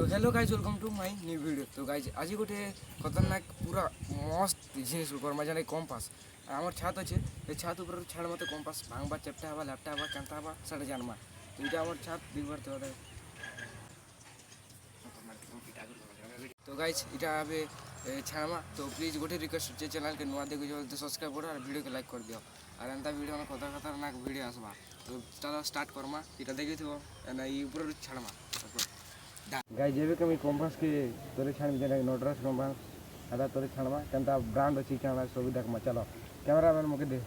तो hello guys welcome to my new video. तो guys आज गोटे खतरनाक पूरा मस्त जिनिस करमा जाने कंपास आम छात अच्छे छात ऊपर छाड़ मत कंपास भांगबा चेप्टा हवा लैपटा हवा केंता हवा साढ़े जानमा। तो ये आम छात दिखबार तो गाइज इटा अबे छाड़मा। तो प्लीज गोटे रिक्वेस्ट है चैनल के नुआ देखो तो सब्सक्राइब करो और वीडियो के लाइक कर दियो और एंता वीडियो में खतरनाक वीडियो आसवा। तो चलो स्टार्ट करमा इटा देखी थो एना ये ऊपर छाड़मा गाइज जेबे कमी कंपास के तोरे छाड़ जेना नटराज कंपास आदा तोरे छाड़मा केंता ब्रांड अछि केना सब देखमा। चलो कैमरामैन मके दे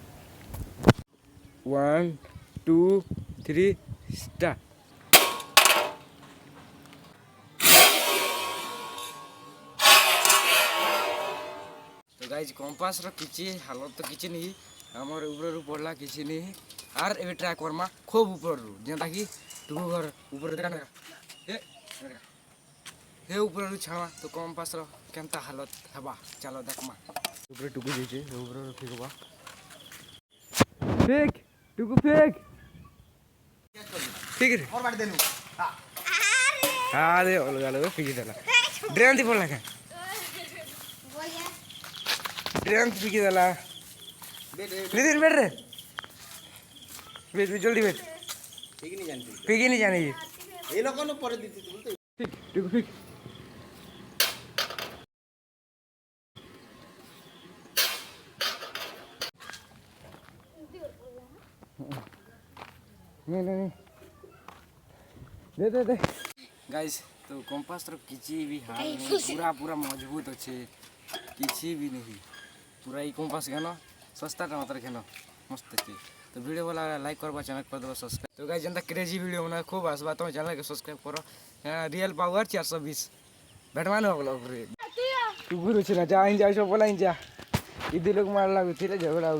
1 2 3 स्टार्ट। तो गाइज कंपास रो किछि हालत तो किछि नहीं हमर ऊपर रु पड़ला किछि नहीं आर एबे ट्राई करमा खूब ऊपर रु जेंता कि तुगो घर ऊपर देखा हे ऊपर छावा। तो कंपास रो केंता हालत हेबा चलो देखमा। ऊपर टुकु जेचे ऊपर फेकबा फेक टुकु फेक ठीक है और बाटी देनु हां दे अलगा अलग फेक देला ड्रेन दी पड़ला का ड्रेन फेक देला निदिन बैठ रे बैठ जल्दी बैठ फेक नहीं जाने ये लोगों ने पड़े दी थी बोलते ठीक टुकु फेक नहीं दे गाइस। तो कंपास रो किछि भी हाल नहीं पूरा मजबूत अच्छे किछि भी नहीं पूरा ई कंपास केन सस्ता टमाटर केन मस्त अच्छे। तो वीडियो वाला लाइक करबा चैनल कर दो सब्सक्राइब। तो गाइस जनता क्रेजी वीडियो बना खूब आसबा तो चैनल के सब्सक्राइब करो रियल पावर 420 बैठवानो ब्लॉग रे तू गुरु छ ना जा इन जा सब बोला इन जा इदि लोग मार लागु थिले झगड़ा हो